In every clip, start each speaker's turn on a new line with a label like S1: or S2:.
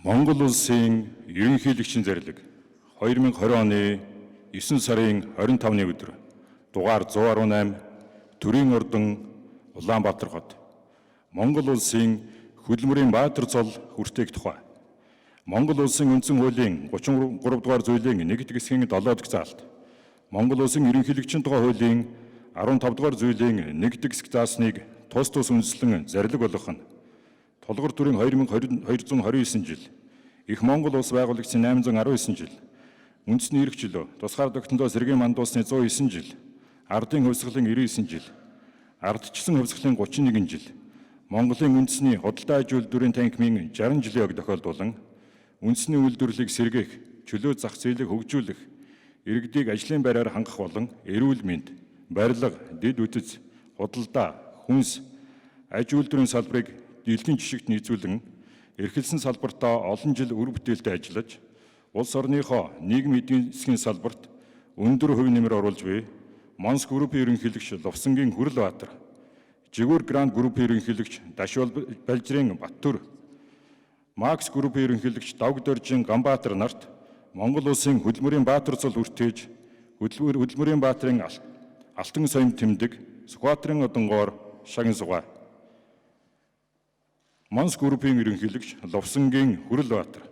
S1: Монгол улсын ерөнхийлөгчийн зарлиг 2020 оны 9 сарын 25-ны өдөр дугаар 118 Төрийн ордон Улаанбаатар хот Монгол улсын хөдөлмөрийн баатар цол хүртээх тухай Монгол улсын үндсэн хуулийн 33 дугаар зүйлийн 1-р хэсгийн 7-р заалт Монгол улсын ерөнхийлөгчийн тухай хуулийн 15 дугаар зүйлийн 1-р хэсэг заасныг тус үндэслэн зарлиг болгох нь Толгор төрийн 2229 жил, Их Монгол улс байгуулагчийн 819 жил, үндэсний эрх чөлөө, тусгаар тогтнолоо сэргийн мандуусны 109 жил, ардын хувьсгалын 99 жил, ардчилсан хувьсгалын 31 жил, Монголын үндэсний худалдаа аж үйлдвэрийн танхимын 60 жилийн ог тохиолдуулан, үндэсний үйлдвэрлэлийг сэргээх, чөлөө зах зээлийг хөгжүүлэх, иргэдийг ажлын байраар хангах болон эрүүл мэнд, барилга, дэд үтц, худалдаа, хүнс, аж үйлдвэрийн салбарыг дэлхийн жишгт нийцүүлэн эрхэлсэн салбартаа олон жил үр бүтээлтэй ажиллаж улс орныхоо нийгмийн эдийн засгийн салбарт өндөр хувь нэмэр оруулж буй Монс группийн ерөнхийлөгч Лувсангийн Хүрлбаатар, Жигүүр Гранд группийн ерөнхийлөгч Дашвал Балжрын Баттүр, Макс группийн ерөнхийлөгч Давг Доржин Ганбаатар нарт Монгол улсын хөдөлмөрийн баатар цол хүртээж хөдөлмөрийн баатарын алтан соём тэмдэг Сүхбаатарын одонгоор шагнан сугаа. Монс группийн ерөнхийлөгч Лувсангийн Хүрлбаатар.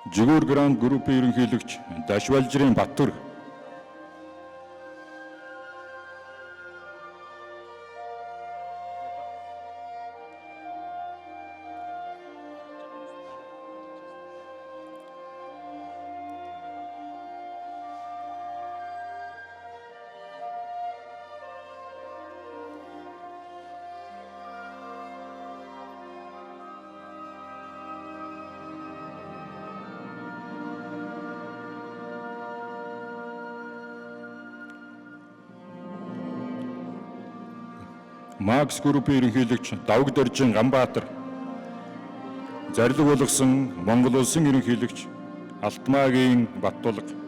S1: Жигүүр Гранд группийн ерөнхийлөгч Дашвалжрын Баттүр. Макс группийн ерөнхийлөгч Давг Доржин Ганбаатар. Зарлиг болгосон Монгол улсын ерөнхийлөгч Алтмаагийн Баттулга.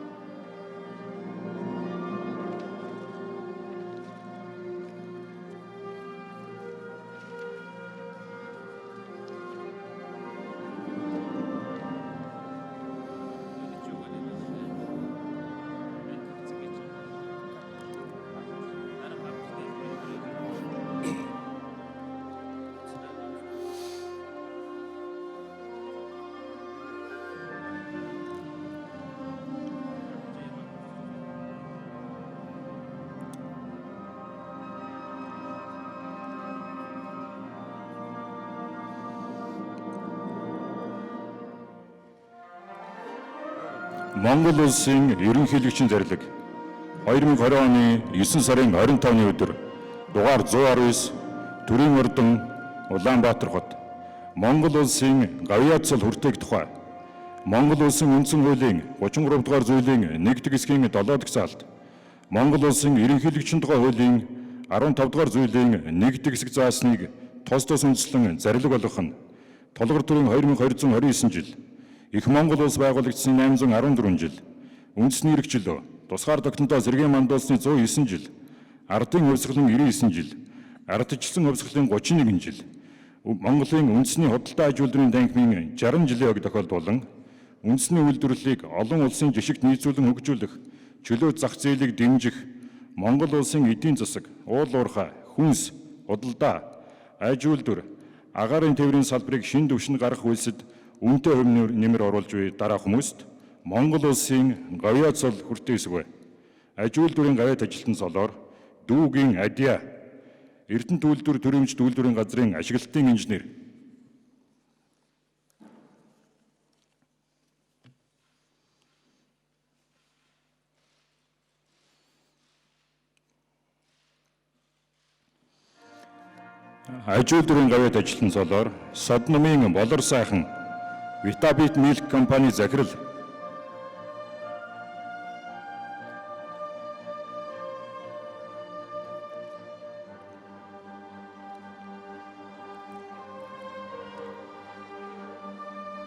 S1: Монгол улсын ерөнхийлөгчийн зарлиг 2020 оны 9 сарын 25-ны өдөр дугаар 119 Төрийн ордон Улаанбаатар хот Монгол улсын гавьяа цол хүртээх тухай Монгол улсын үндсэн хуулийн 33 дугаар зүйлийн 1-р хэсгийн 7-р заалт Монгол улсын ерөнхийлөгчийн тухай хуулийн 15 дугаар зүйлийн 1-р хэсэг заасныг тус үндэслэн зарлиг болгох нь Толгор төрийн 2229 жил Их Монгол улс байгуулагчийн 814 жил, үндэсний эрх чөлөө, тусгаар тогтнолоо сэргийн мандуусны 109 жил, ардын хувьсгалын 99 жил, ардчилсан хувьсгалын 31 жил, Монголын үндэсний худалдаа аж үйлдвэрийн танхимын 60 жилийн ог тохиолдуулан, үндэсний үйлдвэрлэлийг олон улсын жишгт нийцүүлэн хөгжүүлэх, чөлөө зах зээлийг дэмжих, Монгол улсын эдийн засаг, уул уурхай, хүнс, худалдаа, аж үйлдвэр, агаарын тээврийн салбарыг шин түвшинд гаргах үйлсэд үнэтэй хувь нэмэр оруулж буй дараа хүмүүст Монгол улсын гавьяа цол хүртээсгүй. Аж үйлдвэрийн гавьяат ажилтан цолоор дүүгийн адья, Эрдэнэт үйлдвэр төрөмжт үйлдвэрийн газрын ашиглалтын инженер. Аж үйлдвэрийн гавьяат ажилтан цолоор Содномын болор сайхан Витабит Милк компани захирал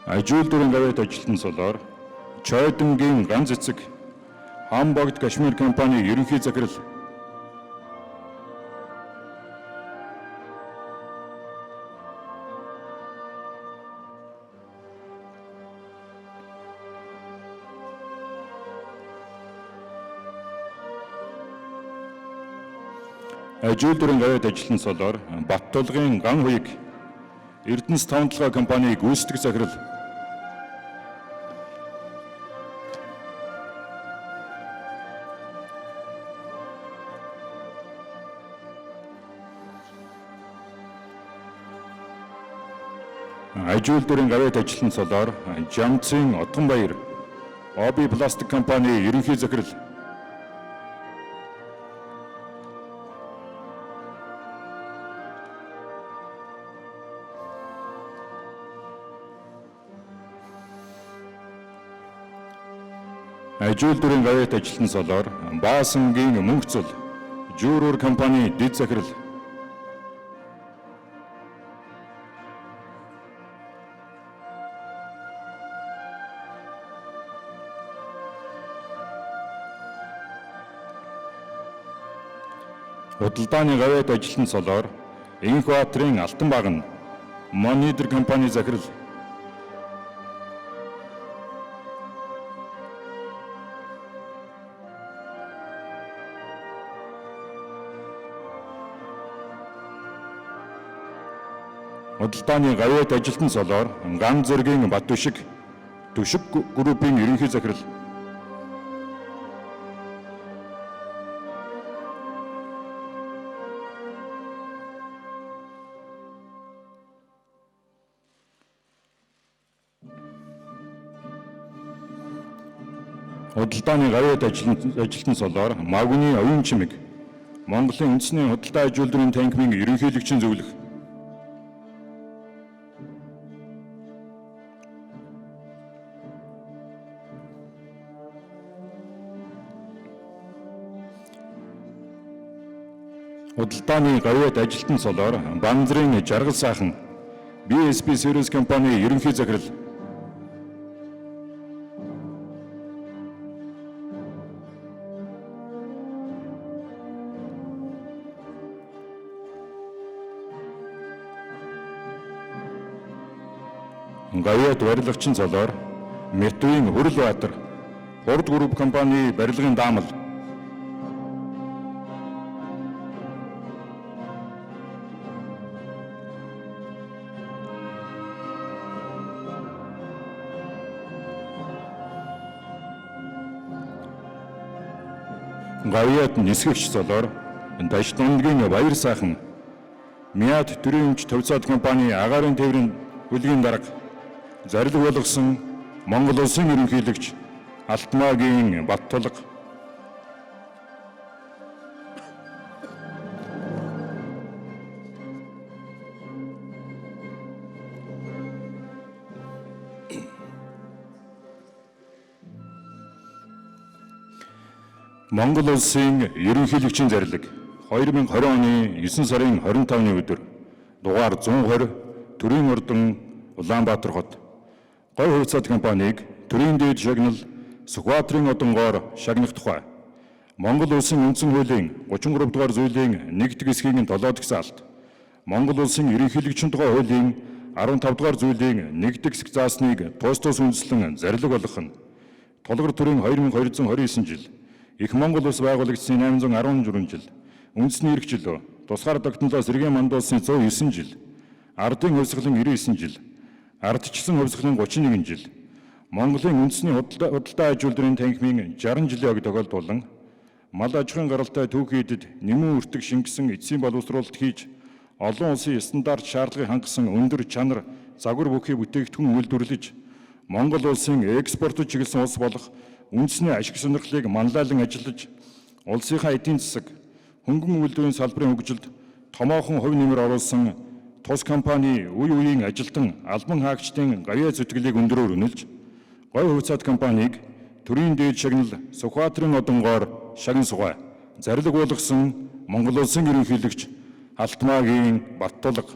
S1: Ажил дурын гавьяат ажилтан солоор Чойдонгийн ганц эцэг Хамбогд Кашмир компани ерөнхий захирал Ажил дурын гавьяат ажилтан солоор Баттулгын ган хуйг Эрдэнэс тавталгаа компаниг гүйцэтгэх захирал Ажил дурын гавьяат ажилтан солоор Жамцын Отгонбаяр Оби пластик компани ерөнхий захирал Ажил дурын гавьяат ажилтан солоор Баасангийн мөнгө цул Жүүрүүр компани дэд захирал Худалдааны гавьяат ажилтан солоор Инхбаатарын Алтан баг нь Монидер компани захирал Худалдааны гавьяат ажилтан солоор Ган зэргийн Бат Түшиг группийн ерөнхий захирал Худалдааны гавьяат ажилтан солоор Магуны оюун чимэг Монголын үндэсний худалдаа аж үйлдвэрийн танхимын ерөнхийлөгчийн зөвлөх Худалдааны гавьяат ажилтан солоор Банзрын Жаргал сайхан BSP Service компани ерөнхий захирал гавьяат барилгачин солоор Метуийн Хөрөлбаатар Хурд групп компани барилгын даамал гавьяат нисгэгч солоор Дашдундгийн Баяр сайхан Мяд төрийн төвцөөд компани агаарын тээврийн бүлгийн дарга зарил болгосон Монгол улсын ерөнхийлөгч Алтмаагийн Баттулга Монгол улсын ерөнхийлөгчийн зарлиг 2020 оны 9 сарын 25-ны өдөр дугаар 120 Төрийн ордон Улаанбаатар хот Говь хувьцаат компаниг төрийн дээд шагнал Сүхбаатарын одонгоор шагнах тухай Монгол улсын үндсэн хуулийн 33 дугаар зүйлийн 1-р хэсгийн 7 дахь заалт Монгол улсын ерөнхийлөгчийн тухай хуулийн 15 дугаар зүйлийн 1-р хэсэг заасныг тус үндэслэн зарлиг болгох нь Тулгар төрийн 2229 жил Их Монгол улс байгуулагдсан 814 жил үндэсний эрх жилөө тусгаар тогтнолоо сэргээн мандуулсан 109 жил ардын хувьсгалын 99 жил ардчилсан хувьсгалын 31 жил Монголын үндэсний худалдаа аж үйлдвэрийн танхимын 60 жилийн ог тохиолдуулан мал аж ахуйн гаралтай түүхийдэд нэмэн үртэг шингэсэн эцсийн боловсруулалт хийж олон улсын стандарт шаардлагыг хангасан өндөр чанар загвар бүхий бүтээгдэхүүн үйлдвэрлэж Монгол улсын экспортод чиглэсэн улс болох үндэсний ашиг сонирхлыг манлайлан ажиллаж улсынхаа эдийн засаг хөнгөн үйлдвэрийн салбарын хөгжилд томоохон хувь нэмэр оруулсан тус компани үе үеийн ажилтан албан хаагчдын гавьяат зүтгэлийг өндөрөөр үнэлж Говь хувьцаат компаниг төрийн дээд шагнал Сүхбаатарын одонгоор шагнан сугай зарлиг болгосон Монгол улсын ерөнхийлөгч Алтмаагийн Баттулга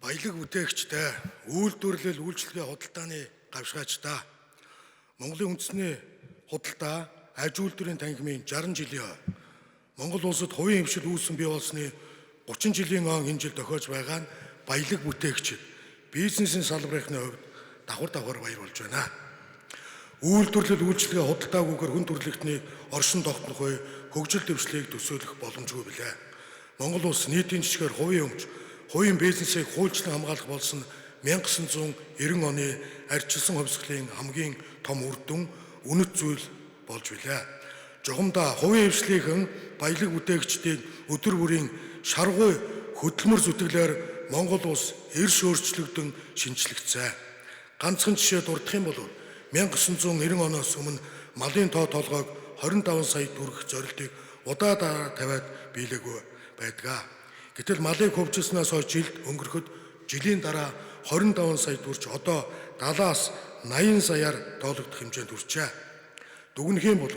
S2: Баялаг бүтээгчтэй үйлдвэрлэл үйлчлэгээ худалдааны гавьшгаачдаа Монголын үндэсний худалдаа аж үйлдвэрийн танхимын 60 жилийн Монгол улсад хувийн хвшил үүсгэн бий болсны 30 жилийн он энэ жил тохиож байгаа нь баялаг бүтээгчид бизнесийн салбарын хувьд давхар баяр болж байна. Үйлдвэрлэл үйлчлэгээ худалдаагүйгээр хүн төрөлхтний оршин тогтнох үе хөгжил дэвшлийг төсөөлөх боломжгүй билээ. Монгол улс нийтийн жишгээр хувийн өмч, хувийн бизнесийг хуульчлан хамгаалах болсон 1990 оны арчилсан хувьсгалын хамгийн том үр дүн үнэт зүйл болж билээ. Жухамдаа хувийн хвшлийнхэн баялаг бүтээгчдийн өдөр бүрийн шаргуй хөдөлмөр зүтгэлээр Монгол улс эрс өөрчлөгдөн шинжлэгдсэн. Ганцхан жишээ дурдах юм бол 1990 оноос өмнө малын тоо толгойг 25 сая төгрөх зорилтыг удаа тавиад биелээгүй байдаг. Гэтэл малыг хөвжсөнөөс хойш жилд өнгөрөхөд жилийн дараа 25 сая төрж одоо 70-аас 80 саяар тоологдох хэмжээнд хүрчээ. Дүгнэх юм бол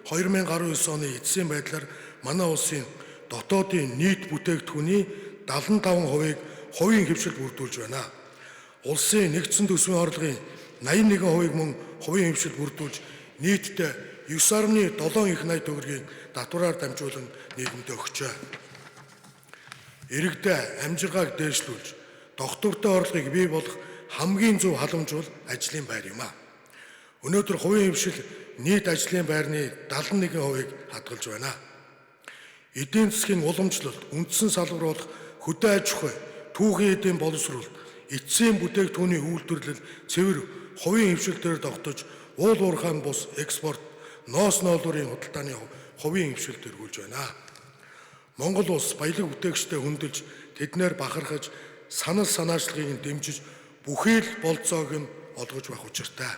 S2: 2019 оны эцсийн байдлаар манай улсын дотоодын нийт бүтээгдэхүүний 75%-ийг хувийн хвшил бүрдүүлж байна. Улсын нэгдсэн төсвийн орлогын 81%-ийг мөн хувийн хвшил бүрдүүлж нийтдээ 9.7 их найт төгрөгийн татвараар дамжуулан нийгэмд өгчээ. Иргэдээ амжиргааг дээшлүүлж, доктортой орлогыг бий болгох хамгийн зөв халамж бол ажлын байр юм а. Өнөөдөр хувийн хвшил нийт ажлын байрны 71%-ийг хадгалж байна. Эдийн засгийн уламжлалт, үндсэн салбар болох хөдөө аж ахуй, түүхийн эдийн боловсруулалт, эцсийн бүтээгдэхүүний үйлдвэрлэл, цэвэр хувийн хвшилтээр тогтож, уул уурхайн бус экспорт, ноос ноолуурын худалдааны хувийн хвшилт эргүүлж байна. Монгол улс баялаг бүтээгчтэй хөндлөж, тэднэр бахархаж, санал санаачлагыг дэмжиж, бүхий л болцоог нь олгож байх учиртай.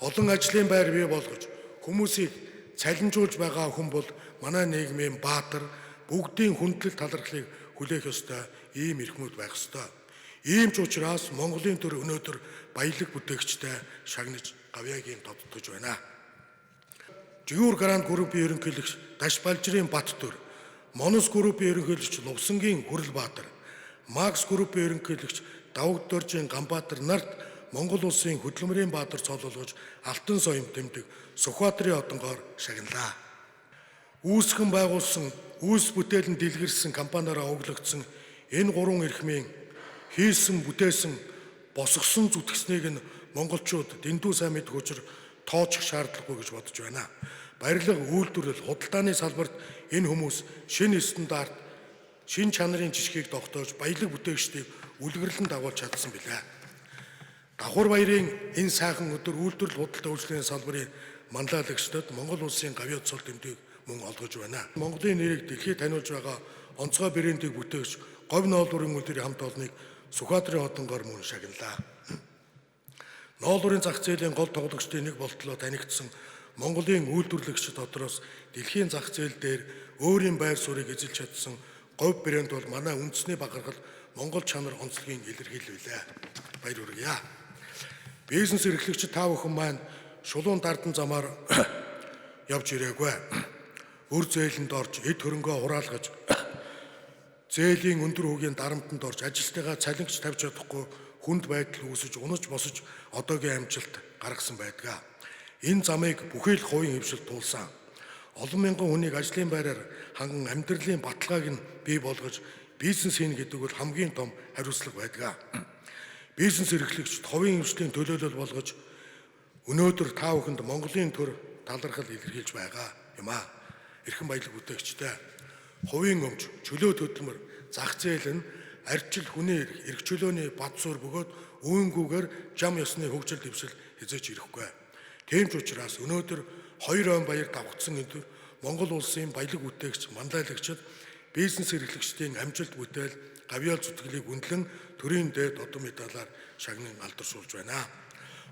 S2: Олон ажлын байр бий болгож, хүмүүсийг цалинжуулж байгаа хүн бол манай нийгмийн баатар, бүгдийн хүндлэл талархлыг хүлээх ёстой ийм эрхмүүд байх ёстой. Ийм ч учраас Монголын төр өнөөдөр баялаг бүтээгчтэй шагнаж гавьяагийн тодтогж байна. Жигүүр Гранд группийн ерөнхийлөгч Даш Балжирын бат төр, Монос группийн ерөнхийлөгч Лувсангийн Хүрлбаатар, Макс группийн ерөнхийлөгч Давагд Доржийн Ганбаатар нарт Монгол улсын хөдөлмөрийн баатар цололгож алтан соём тэмдэг Сүхбаатарын одонгоор шагналаа. Үүсгэн байгуулсан, үйлс бүтээлэн дэлгэрсэн компаниараа өглөгдсөн энэ гурван эрхмийн хийсэн, бүтээсэн, босгосон зүтгэснийг нь монголчууд дэндүү сайн мэдэх учир тоочих шаардлагагүй гэж бодож байна. Барилга, үйлдвэрлэл, худалдааны салбарт энэ хүмүүс шинэ стандарт, шинэ чанарын жишгийг тогтоож баялаг бүтээгчдийг үлгэрлэн дагуулж чадсан билээ. Давхар баярын энэ сайхан өдөр үйлдвэрлэл худалдаа үйлчлэгийн салбарын манлайлагчдад Монгол улсын гавьяа цол тэмдэг мөн олгож байна. Монголын нэрийг дэлхийд таниулж байгаа онцгой брендийг бүтээгч говь ноолуурын үлдэрийн хамт олныг Сүхбаатарын одонгоор мөн шагналаа. Ноолуурын зах зээлийн гол тоглогчдын нэг болтлоо танигдсан Монголын үйлдвэрлэгчид дотроос дэлхийн зах зээл дээр өөрийн байр суурийг эзэлж чадсан говь брэнд бол манай үндэсний бахархал Монгол чанар онцлогийн илэрхийлэлээ. Баяр хүргье. Бизнес эрхлэгчид та бүхэн маань шулуун дардан замаар явж ирээгүй. Өр зээлэнд орж, эд хөрөнгөө хураалгаж, зээлийн өндөр хүүгийн дарамтанд орж, ажилтнаа цалингч тавьж чадахгүй хүнд байдал үүсэж, унаж босож одоогийн амжилт гаргасан байдаг. Энэ замыг бүхий л хувийн хвшилт туулсан. Олон мянган хүнийг ажлын байраар ханган амьдралын баталгааг нь бий болгож бизнес хийнэ гэдэг бол хамгийн том хариуцлага байдаг. Бизнес эрхлэгчид хувийн хвшлийн төлөөлөл болгож өнөөдөр та бүхэнд Монголын төр талархал илэрхийлж байгаа юм а. Эрхэм баялаг бүтээгчтэй хувийн өмч, чөлөө хөдөлмөр, зах зээл нь арчил хүний эрх чөлөөний бат суурь бөгөөд үүнгүүгээр зам ёсны хөгжил дэвшил хязгаарч ирэхгүй. Тийм ч учраас өнөөдөр 2 он баяр давхцсан энэ Монгол улсын баялаг бүтээгч манлайлагчид бизнес эрхлэгчдийн амжилт бүтээл гавьяа зүтгэлийг үнэлэн төрийн дээд одон медалаар шагнан алдаршуулж байна.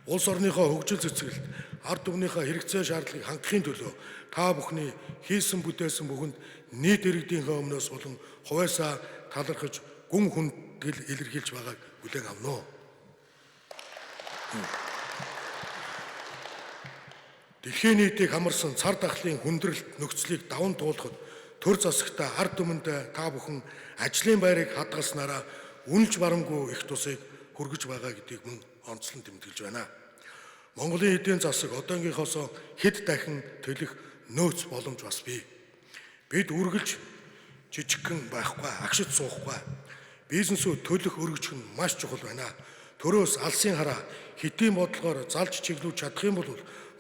S2: Улс орныхоо хөгжил цэцгэлд ард түмнийхээ хэрэгцээ шаардлагыг хангахын төлөө та бүхний хийсэн бүтээсэн бүхэнд нийт иргэдийнхээ өмнөөс болон хувьяасаа талархаж гүн хүндгэл илэрхийлж байгааг хүлээн авна уу. Дэлхийн нийтийг хамарсан цар тахлын хүндрэлт нөхцөлийг даван туулахад төр засагтаа ард түмэнд та бүхэн ажлын байрыг хадгалснараа үнэлж барамгүй их тусыг хүргэж байгаа гэдгийг мөн онцлон тэмдэглэж байна. Монголын эдийн засаг одоогийнхоос хэд дахин төлөх нөөц боломж бас бий. Бид үргэлж жижигхэн байхгүй, агшид суухгүй. Бизнесүүд төлөх өргөжих нь маш чухал байна. Төрөөс алсын хараа хэдийн бодлогоор залж чиглүүлж чадах юм бол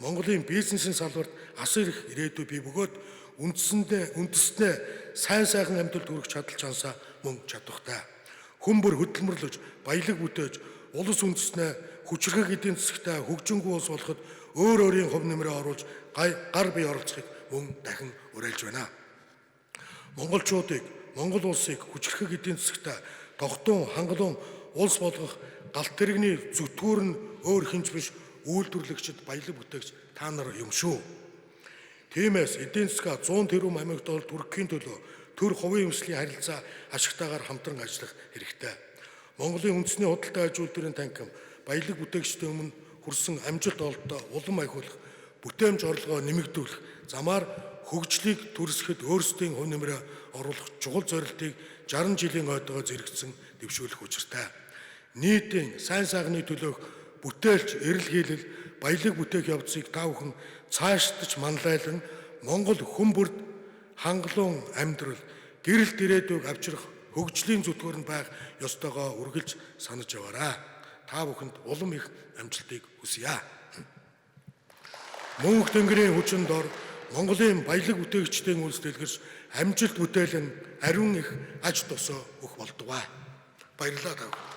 S2: Монголын бизнесийн салбарт асар их ирээдүй бий бөгөөд үндэснээ сайн сайхан амьдралд хүргэж чадал чансаа мөн чадвартай. Хүмүүр хөдөлмөрлөж, баялаг бүтээж, улс үндэснээ хүчрхэг эдийн засагтай хөгжингүй улс болоход өөр өөрийн хувь нэмрээ оруулж гар бие оролцохыг мөн дахин уриалж байна. Монголчуудыг, Монгол улсыг хүчрхэг эдийн засагтай тогтун хангалуун улс болгох галт тэрэгний зүтгүүр нь өөр хинч биш үйлдвэрлэгчид баялаг бүтээгч та нар юм шүү. Тиймээс эдийн засгаа 100 тэрбум амигт хүргэхийн төлөө төр хувийн эмслийн харилцаа ашигтайгаар хамтран ажиллах хэрэгтэй. Монголын үндэсний худалдаа аж үйлдвэрийн танхим баялаг бүтээгчдийн өмнө хүрсэн амжилт олдоо улам ахиулах, бүтээмж орлогоо нэмэгдүүлэх замаар хөгжлийг түрсгэхэд өөрсдийн хувь нэмрээ оруулах чухал зорилтыг 60 жилийн ойдогоо зэрэгцсэн дэвшүүлэх учиртай. Нийтийн сайн сайхны төлөөх бүтээлч, эрэл хийлэл, баялаг бүтээх явцыг та бүхэн цаашдаж манлайлан Монгол хүмүүрд хангалуун амьдрал, гэрэлт ирээдүйг авчрах хөгжлийн зүтгүүр нь байх ёстойгоо үргэлж санаж яваарай. Та бүхэнд улам их амжилтыг хүсье. Мөнх тэнгэрийн хүчин дор Монголын баялаг бүтээгчдийн үйлс дэлгэрч амжилт бүтээлэн ариун их аж тусаа өгөх болтугай. Баярлалаа та бүхэн.